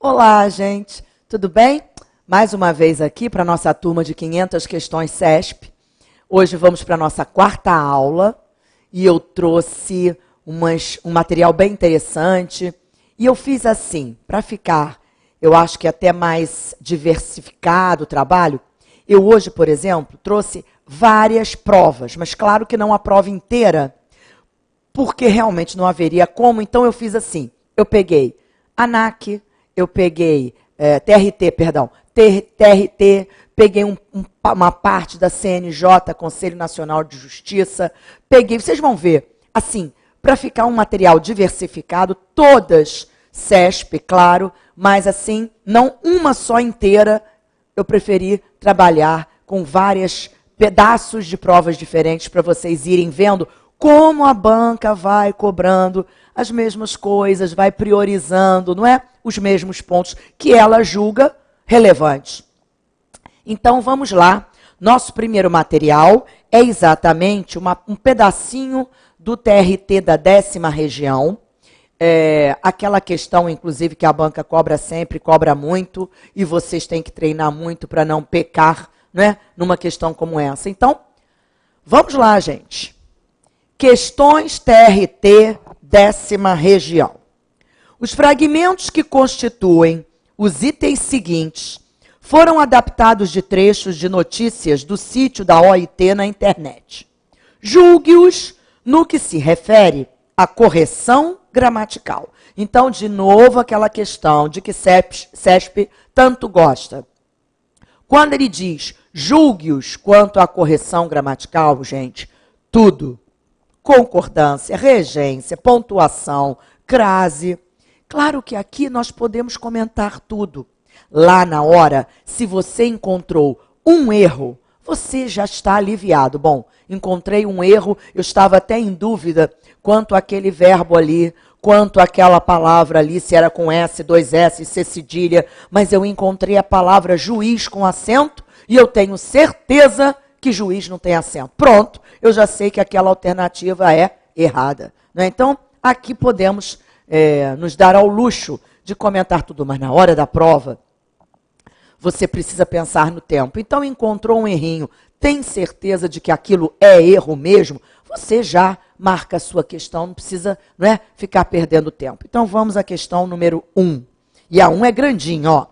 Olá, gente. Tudo bem? Mais uma vez aqui para a nossa turma de 500 questões CESP. Hoje vamos para a nossa quarta aula e eu trouxe um material bem interessante. E eu fiz assim, para ficar, eu acho que até mais diversificado o trabalho. Eu hoje, por exemplo, trouxe várias provas, mas claro que não a prova inteira, porque realmente não haveria como. Então eu fiz assim, eu peguei ANAC, eu peguei TRT, peguei uma parte da CNJ, Conselho Nacional de Justiça, peguei, vocês vão ver, assim, para ficar um material diversificado, todas CESP, claro, mas assim, não uma só inteira, eu preferi trabalhar com vários pedaços de provas diferentes para vocês irem vendo como a banca vai cobrando as mesmas coisas, vai priorizando, não é? Os mesmos pontos que ela julga relevantes. Então, vamos lá. Nosso primeiro material é exatamente um pedacinho do TRT da 10ª região. Aquela questão, inclusive, que a banca cobra sempre, cobra muito, e vocês têm que treinar muito para não pecar, né, numa questão como essa. Então, vamos lá, gente. Questões TRT 10ª região. Os fragmentos que constituem os itens seguintes foram adaptados de trechos de notícias do sítio da OIT na internet. Julgue-os no que se refere à correção gramatical. Então, de novo, aquela questão de que CESP tanto gosta. Quando ele diz julgue-os quanto à correção gramatical, gente, tudo. Concordância, regência, pontuação, crase. Claro que aqui nós podemos comentar tudo. Lá na hora, se você encontrou um erro, você já está aliviado. Bom, encontrei um erro, eu estava até em dúvida quanto àquele verbo ali, quanto àquela palavra ali, se era com S, 2S, C cedilha, mas eu encontrei a palavra juiz com acento e eu tenho certeza que juiz não tem acento. Pronto, eu já sei que aquela alternativa é errada. Né? Então, aqui podemos nos dar ao luxo de comentar tudo, mas na hora da prova, você precisa pensar no tempo. Então, encontrou um errinho, tem certeza de que aquilo é erro mesmo? Você já marca a sua questão, não precisa, não é, ficar perdendo tempo. Então, vamos à questão número 1. E a 1 é grandinho, ó.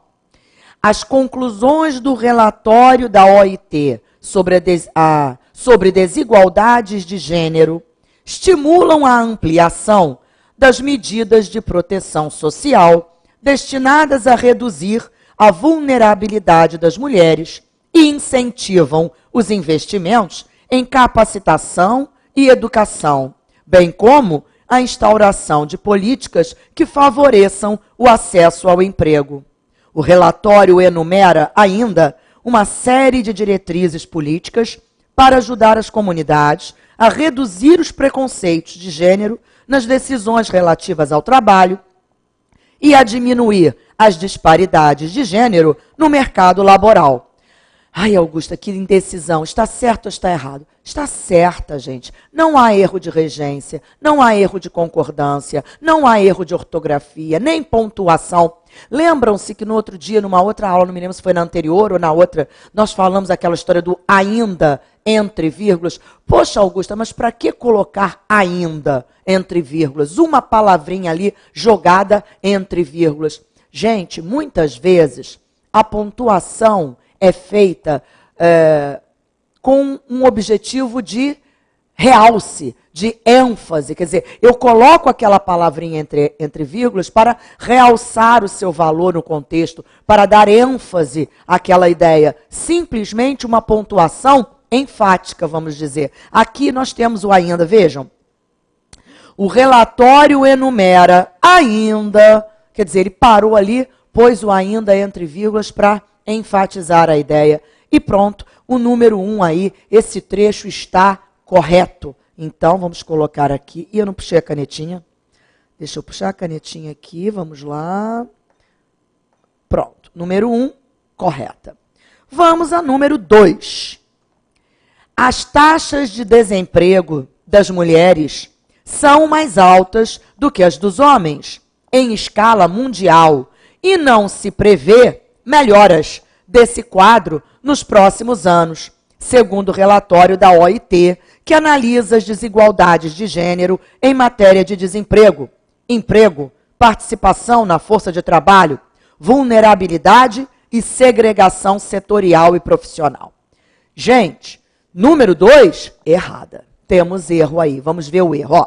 As conclusões do relatório da OIT sobre desigualdades de gênero estimulam a ampliação das medidas de proteção social destinadas a reduzir a vulnerabilidade das mulheres e incentivam os investimentos em capacitação e educação, bem como a instauração de políticas que favoreçam o acesso ao emprego. O relatório enumera ainda uma série de diretrizes políticas para ajudar as comunidades a reduzir os preconceitos de gênero nas decisões relativas ao trabalho e a diminuir as disparidades de gênero no mercado laboral. Ai, Augusta, que indecisão. Está certo ou está errado? Está certa, gente. Não há erro de regência, não há erro de concordância, não há erro de ortografia, nem pontuação. Lembram-se que no outro dia, numa outra aula, não me lembro se foi na anterior ou na outra, nós falamos aquela história do ainda entre vírgulas. Poxa, Augusta, mas para que colocar ainda entre vírgulas? Uma palavrinha ali jogada entre vírgulas. Gente, muitas vezes a pontuação é feita com um objetivo de realce, de ênfase. Quer dizer, eu coloco aquela palavrinha entre vírgulas para realçar o seu valor no contexto, para dar ênfase àquela ideia. Simplesmente uma pontuação enfática, vamos dizer. Aqui nós temos o ainda, vejam. O relatório enumera ainda, quer dizer, ele parou ali, pôs o ainda entre vírgulas para enfatizar a ideia. E pronto, o número 1 aí, esse trecho está correto. Então, vamos colocar aqui. E eu não puxei a canetinha. Deixa eu puxar a canetinha aqui, vamos lá. Pronto, número 1, correta. Vamos a número 2. As taxas de desemprego das mulheres são mais altas do que as dos homens, em escala mundial, e não se prevê melhoras desse quadro nos próximos anos, segundo o relatório da OIT, que analisa as desigualdades de gênero em matéria de desemprego, emprego, participação na força de trabalho, vulnerabilidade e segregação setorial e profissional. Gente, número 2, errada. Temos erro aí. Vamos ver o erro. Ó.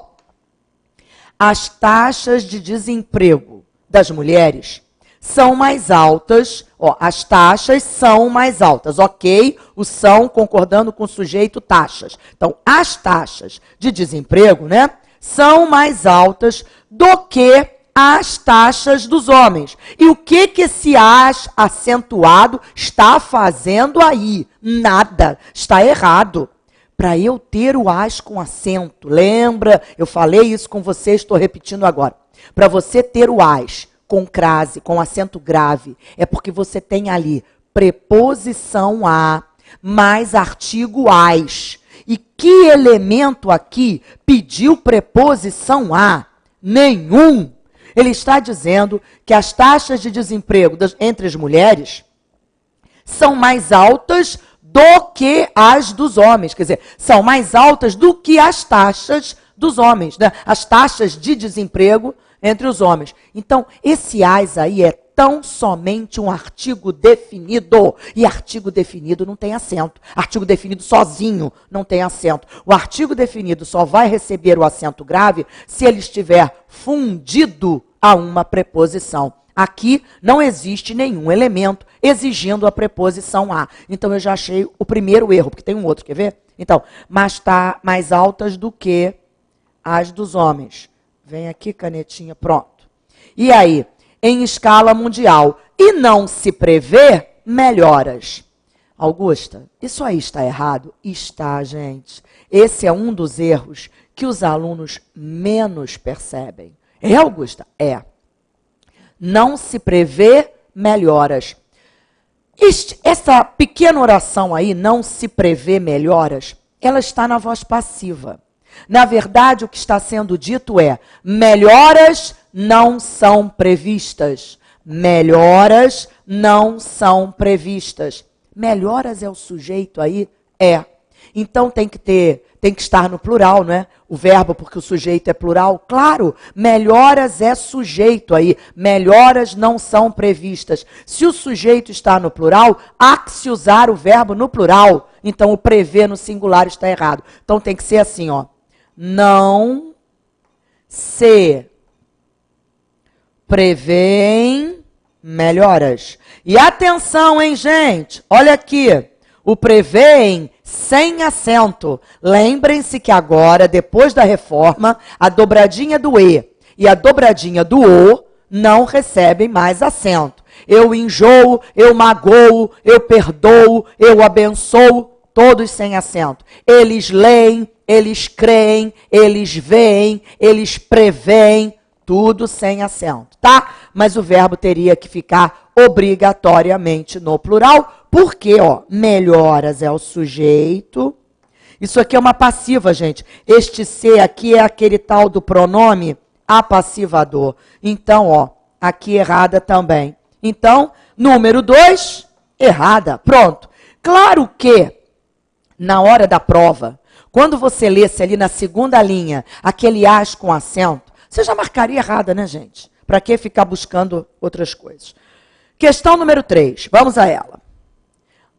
As taxas de desemprego das mulheres são mais altas. Ó, as taxas são mais altas, ok? O são concordando com o sujeito taxas. Então, as taxas de desemprego, né, são mais altas do que as taxas dos homens. E o que esse as acentuado está fazendo aí? Nada. Está errado. Para eu ter o as com acento, lembra? Eu falei isso com você, estou repetindo agora. Para você ter o as com crase, com acento grave, é porque você tem ali preposição a mais artigo as. E que elemento aqui pediu preposição a? Nenhum. Ele está dizendo que as taxas de desemprego entre as mulheres são mais altas do que as dos homens. Quer dizer, são mais altas do que as taxas dos homens, né? As taxas de desemprego entre os homens. Então, esse as aí é tão somente um artigo definido. E artigo definido não tem acento. Artigo definido sozinho não tem acento. O artigo definido só vai receber o acento grave se ele estiver fundido a uma preposição. Aqui não existe nenhum elemento exigindo a preposição a. Então, eu já achei o primeiro erro, porque tem um outro, quer ver? Então, mas está mais altas do que as dos homens. Vem aqui, canetinha, pronto. E aí, em escala mundial, e não se prevê melhoras. Augusta, isso aí está errado? Está, gente. Esse é um dos erros que os alunos menos percebem. É, Augusta? É. Não se prevê melhoras. Essa pequena oração aí, não se prevê melhoras, ela está na voz passiva. Na verdade, o que está sendo dito é: melhoras não são previstas. Melhoras não são previstas. Melhoras é o sujeito aí? É. Então tem que estar no plural, não é? O verbo, porque o sujeito é plural. Claro, melhoras é sujeito aí. Melhoras não são previstas. Se o sujeito está no plural, há que se usar o verbo no plural. Então o prever no singular está errado. Então tem que ser assim, ó. Não se prevêem melhoras. E atenção, hein, gente? Olha aqui. O prevêem sem acento. Lembrem-se que agora, depois da reforma, a dobradinha do E e a dobradinha do O não recebem mais acento. Eu enjoo, eu magoo, eu perdoo, eu abençoo, todos sem acento. Eles leem, eles creem, eles veem, eles preveem, tudo sem acento, tá? Mas o verbo teria que ficar obrigatoriamente no plural, porque, ó, melhoras é o sujeito. Isso aqui é uma passiva, gente. Este ser aqui é aquele tal do pronome apassivador. Então, ó, aqui errada também. Então, número 2, errada. Pronto. Claro que, na hora da prova, quando você lesse ali na segunda linha, aquele as com acento, você já marcaria errada, né, gente? Para que ficar buscando outras coisas? Questão número 3, vamos a ela.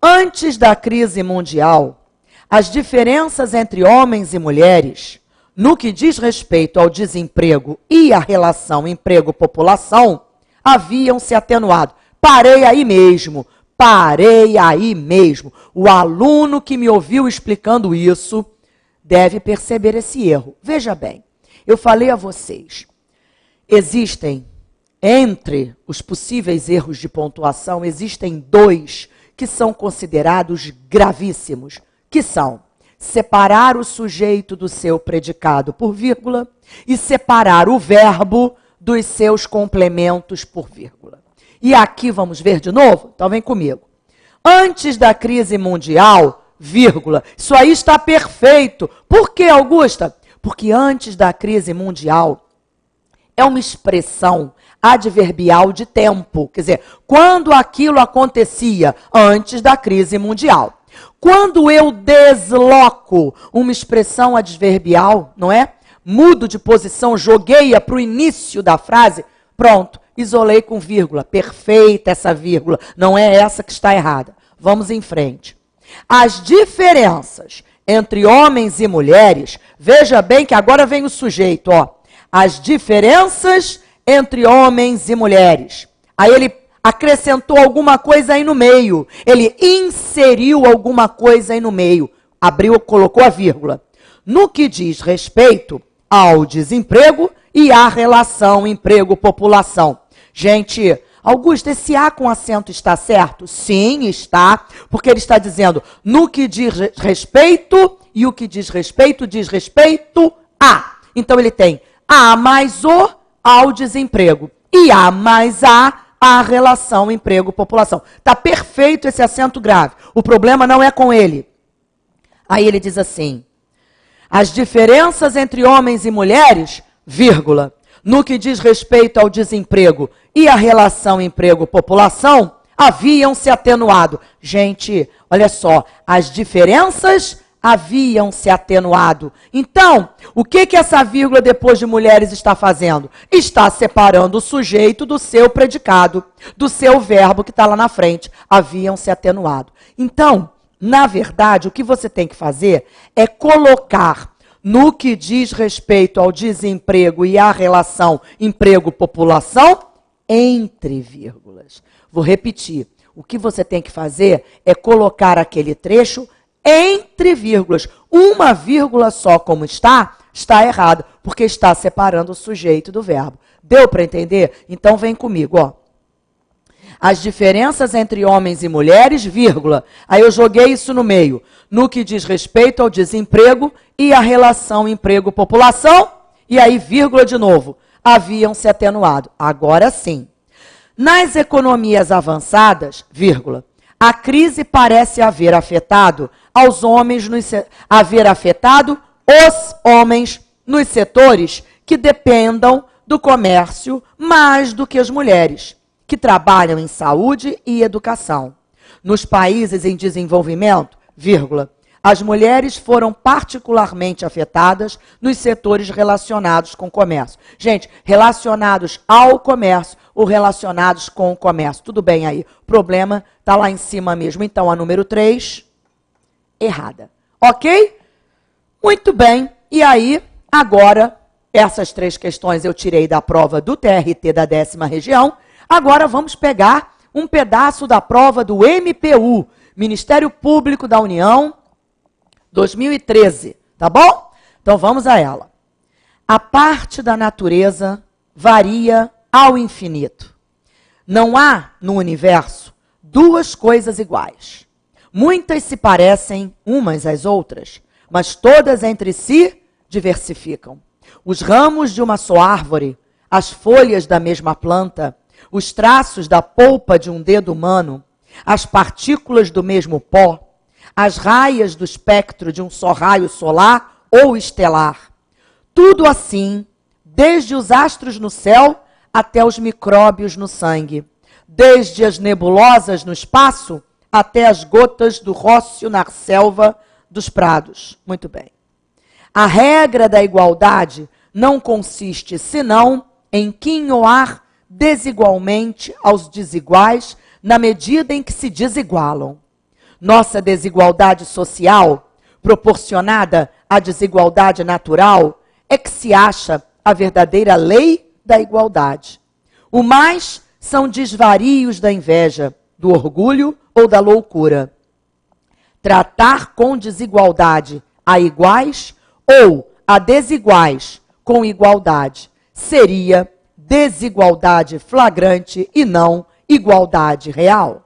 Antes da crise mundial, as diferenças entre homens e mulheres, no que diz respeito ao desemprego e à relação emprego-população, haviam se atenuado. Parei aí mesmo. O aluno que me ouviu explicando isso deve perceber esse erro. Veja bem, eu falei a vocês, existem, entre os possíveis erros de pontuação, existem 2 que são considerados gravíssimos, que são separar o sujeito do seu predicado por vírgula e separar o verbo dos seus complementos por vírgula. E aqui vamos ver de novo? Então vem comigo. Antes da crise mundial, vírgula, isso aí está perfeito. Por quê, Augusta? Porque antes da crise mundial é uma expressão adverbial de tempo. Quer dizer, quando aquilo acontecia antes da crise mundial. Quando eu desloco uma expressão adverbial, não é? Mudo de posição, joguei-a para o início da frase, pronto, isolei com vírgula. Perfeita essa vírgula, não é essa que está errada. Vamos em frente. As diferenças entre homens e mulheres, veja bem que agora vem o sujeito, ó. As diferenças entre homens e mulheres. Aí ele acrescentou alguma coisa aí no meio. Ele inseriu alguma coisa aí no meio. Abriu, colocou a vírgula. No que diz respeito ao desemprego e à relação emprego-população. Gente, Augusto, esse A com acento está certo? Sim, está, porque ele está dizendo no que diz respeito, e o que diz respeito a. Então ele tem A mais O ao desemprego, e A mais a relação emprego-população. Está perfeito esse acento grave. O problema não é com ele. Aí ele diz assim, as diferenças entre homens e mulheres, vírgula, no que diz respeito ao desemprego e à relação emprego-população, haviam se atenuado. Gente, olha só, as diferenças haviam se atenuado. Então, o que essa vírgula depois de mulheres está fazendo? Está separando o sujeito do seu predicado, do seu verbo que está lá na frente. Haviam se atenuado. Então, na verdade, o que você tem que fazer é colocar no que diz respeito ao desemprego e à relação emprego-população, entre vírgulas. Vou repetir. O que você tem que fazer é colocar aquele trecho entre vírgulas. Uma vírgula só como está errado, porque está separando o sujeito do verbo. Deu para entender? Então vem comigo, ó. As diferenças entre homens e mulheres, vírgula. Aí eu joguei isso no meio. No que diz respeito ao desemprego e à relação emprego-população. E aí, vírgula de novo. Haviam se atenuado. Agora sim. Nas economias avançadas, vírgula, a crise parece haver afetado os homens nos setores que dependam do comércio mais do que as mulheres, que trabalham em saúde e educação. Nos países em desenvolvimento, vírgula, as mulheres foram particularmente afetadas nos setores relacionados com o comércio. Gente, relacionados ao comércio ou relacionados com o comércio. Tudo bem aí. O problema está lá em cima mesmo. Então, a número 3, errada. Ok? Muito bem. E aí, agora, essas 3 questões eu tirei da prova do TRT da 10ª região. Agora vamos pegar um pedaço da prova do MPU, Ministério Público da União, 2013, tá bom? Então vamos a ela. A parte da natureza varia ao infinito. Não há no universo 2 coisas iguais. Muitas se parecem umas às outras, mas todas entre si diversificam. Os ramos de uma só árvore, as folhas da mesma planta, os traços da polpa de um dedo humano, as partículas do mesmo pó, as raias do espectro de um só raio solar ou estelar. Tudo assim, desde os astros no céu até os micróbios no sangue, desde as nebulosas no espaço até as gotas do rócio na selva dos prados. Muito bem. A regra da igualdade não consiste senão em quinhoar desigualmente aos desiguais na medida em que se desigualam. Nossa desigualdade social, proporcionada à desigualdade natural, é que se acha a verdadeira lei da igualdade. O mais são desvarios da inveja, do orgulho ou da loucura. Tratar com desigualdade a iguais ou a desiguais com igualdade seria desigualdade flagrante e não igualdade real.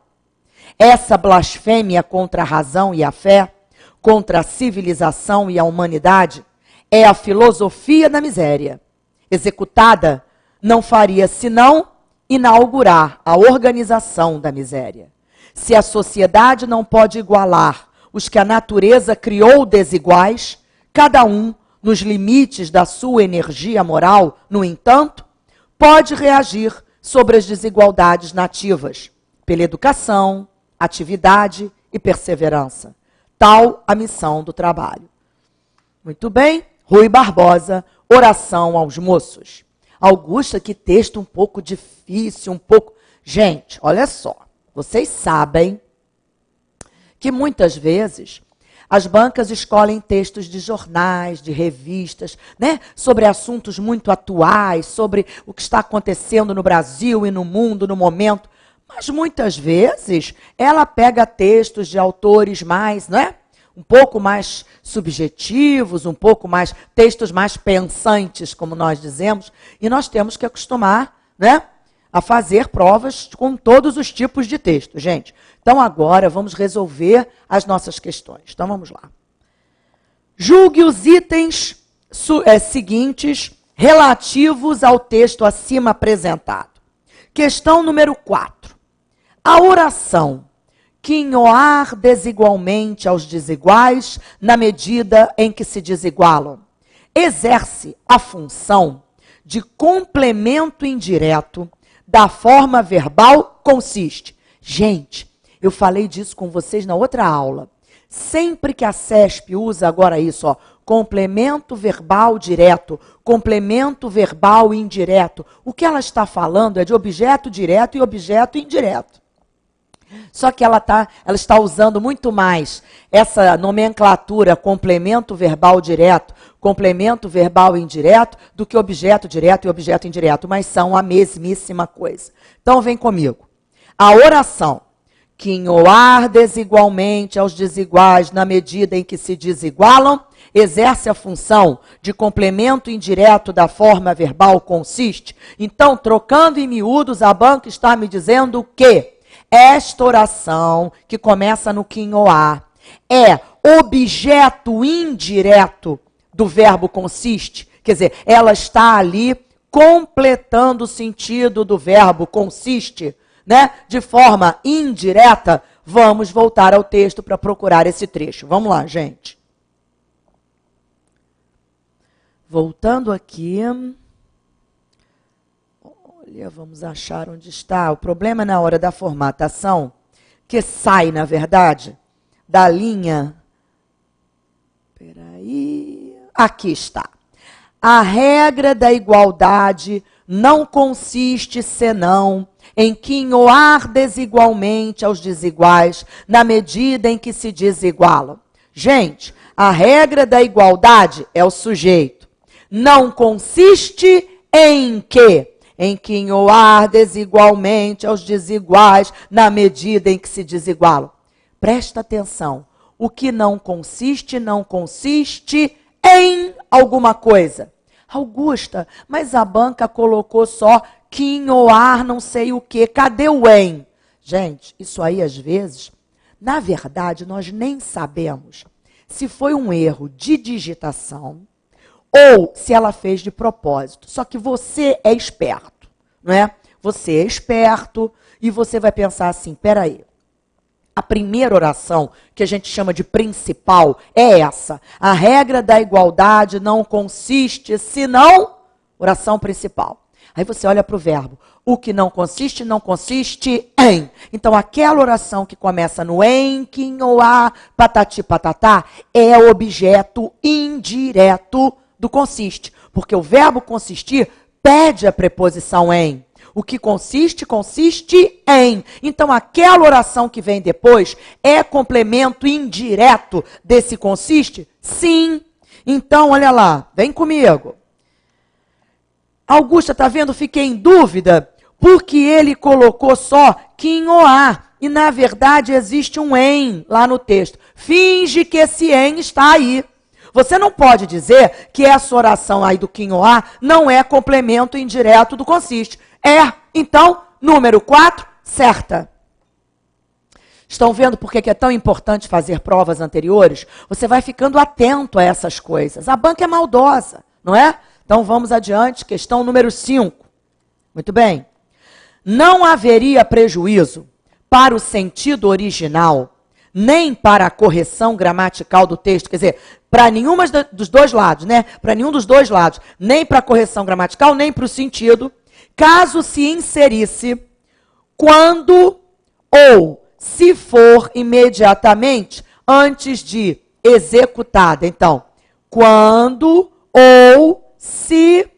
Essa blasfêmia contra a razão e a fé, contra a civilização e a humanidade, é a filosofia da miséria. Executada, não faria senão inaugurar a organização da miséria. Se a sociedade não pode igualar os que a natureza criou desiguais, cada um, nos limites da sua energia moral, no entanto, pode reagir sobre as desigualdades nativas, pela educação, atividade e perseverança. Tal a missão do trabalho. Muito bem, Rui Barbosa, oração aos moços. Augusta, que texto um pouco difícil, um pouco... Gente, olha só, vocês sabem que muitas vezes as bancas escolhem textos de jornais, de revistas, né, sobre assuntos muito atuais, sobre o que está acontecendo no Brasil e no mundo no momento. Mas muitas vezes ela pega textos de autores mais, né, um pouco mais subjetivos, um pouco mais, textos mais pensantes, como nós dizemos, e nós temos que acostumar, né, a fazer provas com todos os tipos de texto, gente. Então, agora, vamos resolver as nossas questões. Então, vamos lá. Julgue os itens seguintes relativos ao texto acima apresentado. Questão número 4. A oração quinhoar desigualmente aos desiguais na medida em que se desigualam exerce a função de complemento indireto da forma verbal consiste. Gente, eu falei disso com vocês na outra aula. Sempre que a CESP usa agora isso, ó, complemento verbal direto, complemento verbal indireto, o que ela está falando é de objeto direto e objeto indireto. Só que ela está usando muito mais essa nomenclatura complemento verbal direto, complemento verbal indireto, do que objeto direto e objeto indireto, mas são a mesmíssima coisa. Então vem comigo. A oração quinhoar desigualmente aos desiguais na medida em que se desigualam exerce a função de complemento indireto da forma verbal consiste. Então, trocando em miúdos, a banca está me dizendo que esta oração, que começa no quinhoar, é objeto indireto do verbo consiste. Quer dizer, ela está ali completando o sentido do verbo consiste, né? De forma indireta. Vamos voltar ao texto para procurar esse trecho. Vamos lá, gente. Voltando aqui... Olha, vamos achar onde está. O problema na hora da formatação, que sai, na verdade, da linha... Peraí... Aqui está. A regra da igualdade não consiste senão em quinhoar desigualmente aos desiguais na medida em que se desigualam. Gente, a regra da igualdade é o sujeito. Não consiste em quê? Em quinhoar desigualmente aos desiguais na medida em que se desigualam. Presta atenção. O que não consiste em alguma coisa. Augusta, mas a banca colocou só quinhoar não sei o quê. Cadê o em? Gente, isso aí às vezes, na verdade, nós nem sabemos se foi um erro de digitação ou se ela fez de propósito. Só que você é esperto, não é? Você é esperto e você vai pensar assim, peraí. A primeira oração, que a gente chama de principal, é essa. A regra da igualdade não consiste, senão, oração principal. Aí você olha para o verbo. O que não consiste em. Então, aquela oração que começa no em, quinhoar, patati, patatá, é objeto indireto do consiste. Porque o verbo consistir pede a preposição em. O que consiste em. Então, aquela oração que vem depois é complemento indireto desse consiste? Sim. Então, olha lá, vem comigo. Augusta, tá vendo? Fiquei em dúvida porque ele colocou só quinhoar. E, na verdade, existe um em lá no texto. Finge que esse em está aí. Você não pode dizer que essa oração aí do quinhoar não é complemento indireto do consiste. É, então, número 4, certa. Estão vendo por que é tão importante fazer provas anteriores? Você vai ficando atento a essas coisas. A banca é maldosa, não é? Então, vamos adiante. Questão número 5. Muito bem. Não haveria prejuízo para o sentido original, nem para a correção gramatical do texto. Quer dizer, para nenhuma dos dois lados, né? Para nenhum dos dois lados. Nem para a correção gramatical, nem para o sentido, caso se inserisse quando ou se for imediatamente antes de executada. Então, quando ou se...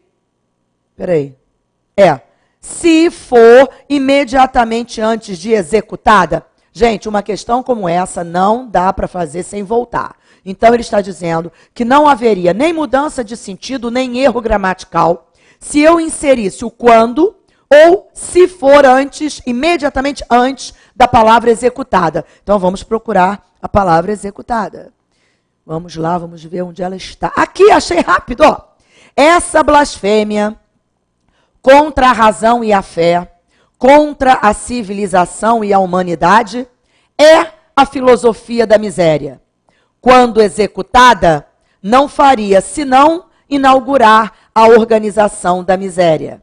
se for imediatamente antes de executada. Gente, uma questão como essa não dá para fazer sem voltar. Então, ele está dizendo que não haveria nem mudança de sentido, nem erro gramatical, se eu inserisse o quando ou se for antes, imediatamente antes da palavra executada. Então, vamos procurar a palavra executada. Vamos lá, vamos ver onde ela está. Aqui, achei rápido, ó. Essa blasfêmia contra a razão e a fé, contra a civilização e a humanidade, é a filosofia da miséria. Quando executada, não faria senão inaugurar a organização da miséria.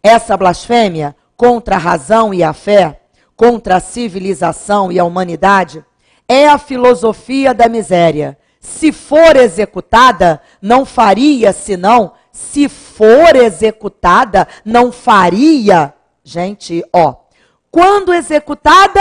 Essa blasfêmia contra a razão e a fé, contra a civilização e a humanidade, é a filosofia da miséria. Se for executada, não faria senão... Se for executada, não faria... Gente, ó. Quando executada,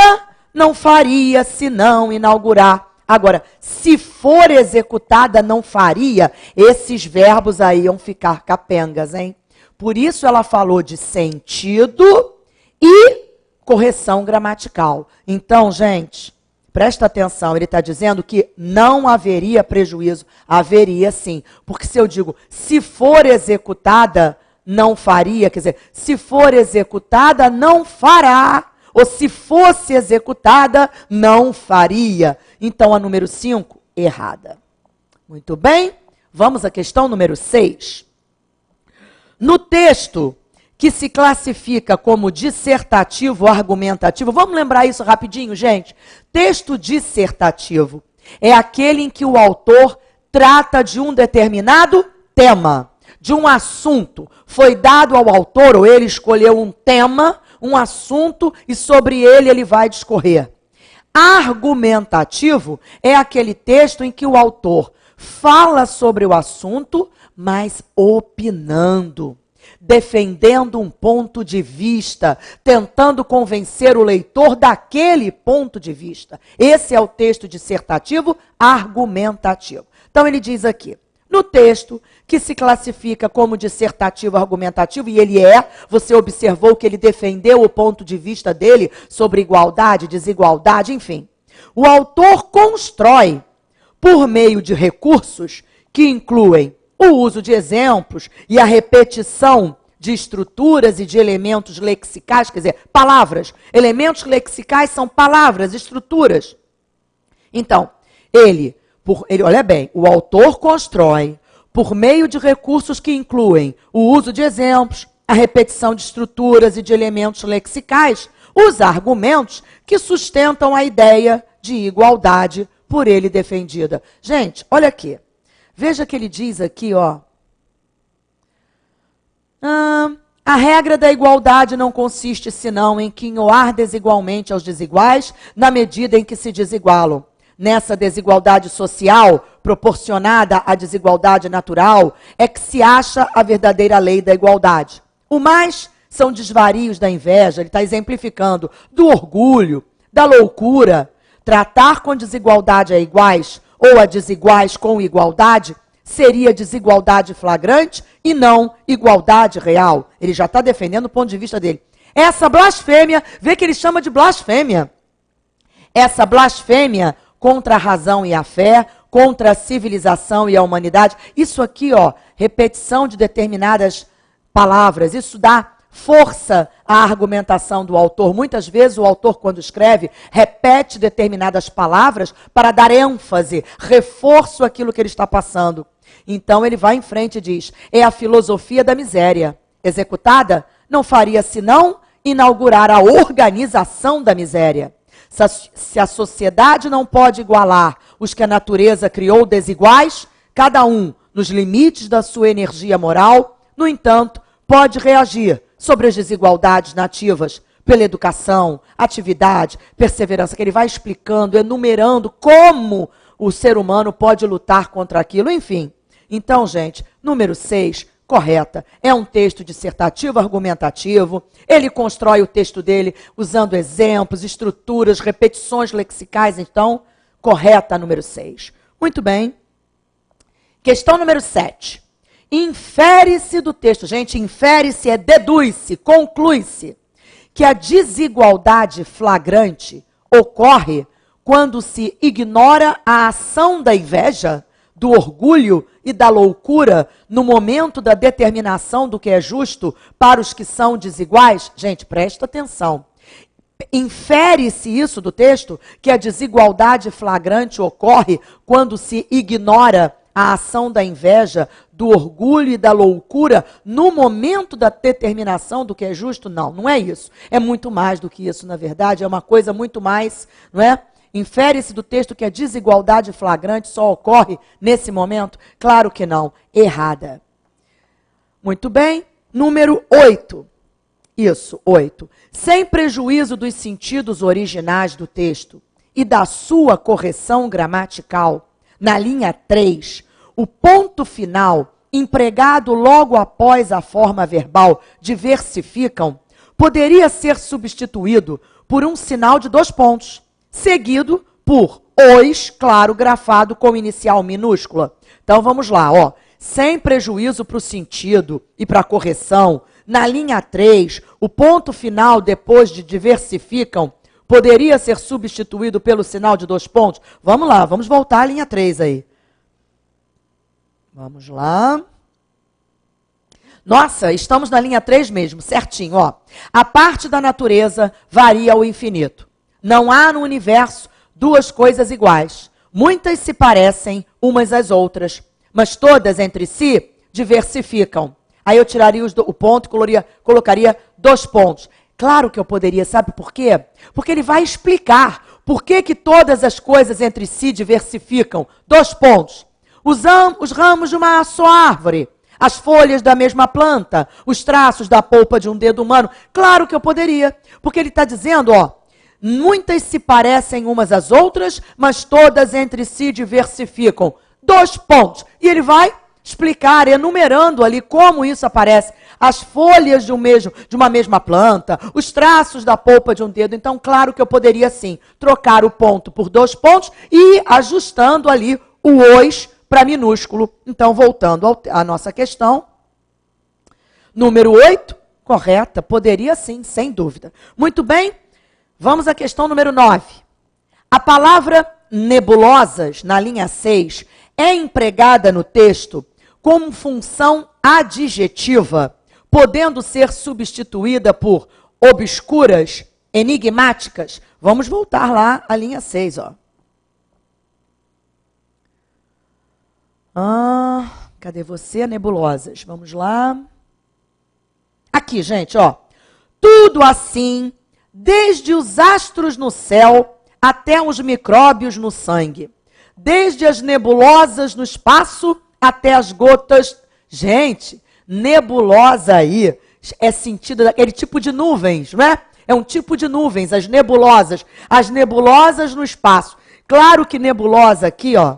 não faria senão inaugurar. Agora, se for executada, não faria. Esses verbos aí iam ficar capengas, hein? Por isso ela falou de sentido e correção gramatical. Então, gente... Presta atenção, ele está dizendo que não haveria prejuízo. Haveria sim. Porque se eu digo, se for executada, não faria. Quer dizer, se for executada, não fará. Ou se fosse executada, não faria. Então, a número 5, errada. Muito bem. Vamos à questão número 6. No texto que se classifica como dissertativo ou argumentativo. Vamos lembrar isso rapidinho, gente? Texto dissertativo é aquele em que o autor trata de um determinado tema, de um assunto. Foi dado ao autor, ou ele escolheu um tema, um assunto, e sobre ele vai discorrer. Argumentativo é aquele texto em que o autor fala sobre o assunto, mas opinando, defendendo um ponto de vista, tentando convencer o leitor daquele ponto de vista. Esse é o texto dissertativo argumentativo. Então ele diz aqui, no texto que se classifica como dissertativo argumentativo, e ele você observou que ele defendeu o ponto de vista dele sobre igualdade, desigualdade, enfim. O autor constrói, por meio de recursos que incluem o uso de exemplos e a repetição de estruturas e de elementos lexicais, quer dizer, palavras. Elementos lexicais são palavras, estruturas. Então, olha bem, o autor constrói, por meio de recursos que incluem o uso de exemplos, a repetição de estruturas e de elementos lexicais, os argumentos que sustentam a ideia de igualdade por ele defendida. Gente, olha aqui. Veja que ele diz aqui, ó. A regra da igualdade não consiste senão em quinhoar desigualmente aos desiguais, na medida em que se desigualam. Nessa desigualdade social, proporcionada à desigualdade natural, é que se acha a verdadeira lei da igualdade. O mais são desvarios da inveja, ele está exemplificando, do orgulho, da loucura. Tratar com desigualdade a iguais, ou a desiguais com igualdade, seria desigualdade flagrante e não igualdade real. Ele já está defendendo o ponto de vista dele. Essa blasfêmia, vê que ele chama de blasfêmia. Essa blasfêmia contra a razão e a fé, contra a civilização e a humanidade. Isso aqui, ó, repetição de determinadas palavras, isso dá força à argumentação do autor. Muitas vezes o autor, quando escreve, repete determinadas palavras para dar ênfase, reforço àquilo que ele está passando. Então ele vai em frente e diz, é a filosofia da miséria. Executada, não faria senão inaugurar a organização da miséria. Se a sociedade não pode igualar os que a natureza criou desiguais, cada um nos limites da sua energia moral, no entanto, pode reagir sobre as desigualdades nativas pela educação, atividade, perseverança, que ele vai explicando, enumerando como o ser humano pode lutar contra aquilo, enfim. Então, gente, número 6, correta. É um texto dissertativo, argumentativo. Ele constrói o texto dele usando exemplos, estruturas, repetições lexicais. Então, correta, número 6. Muito bem. Questão número 7. Infere-se do texto. Gente, infere-se é deduz-se, conclui-se que a desigualdade flagrante ocorre quando se ignora a ação da inveja, do orgulho e da loucura no momento da determinação do que é justo para os que são desiguais. Gente, presta atenção. Infere-se isso do texto, que a desigualdade flagrante ocorre quando se ignora a ação da inveja, do orgulho e da loucura no momento da determinação do que é justo? Não, não é isso. É muito mais do que isso, na verdade. É uma coisa muito mais, não é? Infere-se do texto que a desigualdade flagrante só ocorre nesse momento? Claro que não. Errada. Muito bem. Número 8. Isso, 8. Sem prejuízo dos sentidos originais do texto e da sua correção gramatical, na linha 3, o ponto final, empregado logo após a forma verbal diversificam, poderia ser substituído por um sinal de 2 pontos, seguido por os, claro, grafado com inicial minúscula. Então vamos lá, ó. Sem prejuízo para o sentido e para a correção, na linha 3, o ponto final depois de diversificam poderia ser substituído pelo sinal de 2 pontos? Vamos lá, vamos voltar à linha 3 aí. Vamos lá. Nossa, estamos na linha 3 mesmo, certinho, ó. A parte da natureza varia ao infinito. Não há no universo 2 coisas iguais. Muitas se parecem umas às outras, mas todas entre si diversificam. Aí eu tiraria o ponto e colocaria 2 pontos. Claro que eu poderia, sabe por quê? Porque ele vai explicar por que todas as coisas entre si diversificam. 2 pontos. Os ramos de uma só árvore, as folhas da mesma planta, os traços da polpa de um dedo humano. Claro que eu poderia, porque ele está dizendo, ó, muitas se parecem umas às outras, mas todas entre si diversificam. 2 pontos. E ele vai explicar, enumerando ali como isso aparece. As folhas de uma mesma planta, os traços da polpa de um dedo. Então, claro que eu poderia, sim, trocar o ponto por 2 pontos e ajustando ali o os para minúsculo. Então, voltando à nossa questão. Número 8, correta, poderia sim, sem dúvida. Muito bem, vamos à questão número 9. A palavra nebulosas, na linha 6, é empregada no texto como função adjetiva, podendo ser substituída por obscuras, enigmáticas. Vamos voltar lá à linha 6, ó. Cadê você, nebulosas? Vamos lá. Aqui, gente, ó. Tudo assim, desde os astros no céu até os micróbios no sangue. Desde as nebulosas no espaço até as gotas. Gente, nebulosa aí é sentido daquele tipo de nuvens, não é? É um tipo de nuvens, as nebulosas. As nebulosas no espaço. Claro que nebulosa aqui, ó,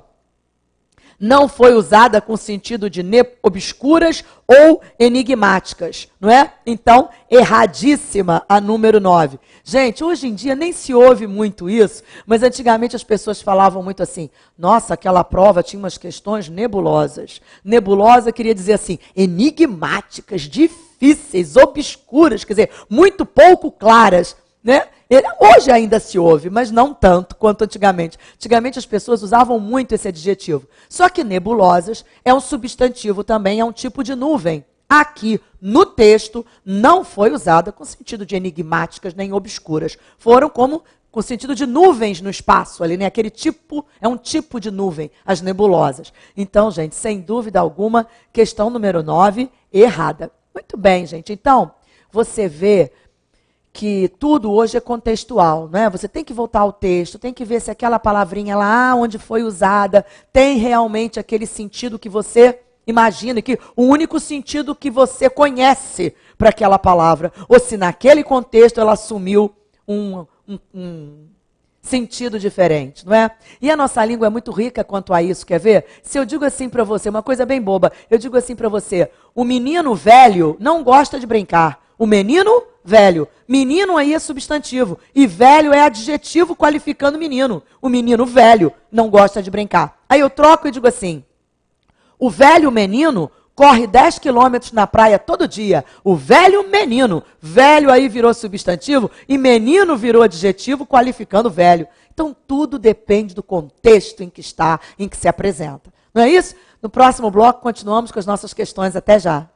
não foi usada com sentido de obscuras ou enigmáticas, não é? Então, erradíssima a número 9. Gente, hoje em dia nem se ouve muito isso, mas antigamente as pessoas falavam muito assim, nossa, aquela prova tinha umas questões nebulosas. Nebulosa queria dizer assim, enigmáticas, difíceis, obscuras, quer dizer, muito pouco claras, né? Hoje ainda se ouve, mas não tanto quanto antigamente. Antigamente as pessoas usavam muito esse adjetivo. Só que nebulosas é um substantivo também, é um tipo de nuvem. Aqui, no texto, não foi usada com sentido de enigmáticas nem obscuras. Foram com sentido de nuvens no espaço ali, né? Aquele tipo, é um tipo de nuvem, as nebulosas. Então, gente, sem dúvida alguma, questão número 9, errada. Muito bem, gente. Então, você vê que tudo hoje é contextual, né? Você tem que voltar ao texto, tem que ver se aquela palavrinha lá onde foi usada tem realmente aquele sentido que você imagina, que o único sentido que você conhece para aquela palavra, ou se naquele contexto ela assumiu um sentido diferente, não é? E a nossa língua é muito rica quanto a isso, quer ver? Se eu digo assim para você, uma coisa bem boba, eu digo assim para você, o menino velho não gosta de brincar. O menino velho. Menino aí é substantivo e velho é adjetivo qualificando menino. O menino velho não gosta de brincar. Aí eu troco e digo assim, o velho menino corre 10 quilômetros na praia todo dia. O velho menino. Velho aí virou substantivo e menino virou adjetivo qualificando velho. Então tudo depende do contexto em que está, em que se apresenta. Não é isso? No próximo bloco continuamos com as nossas questões. Até já.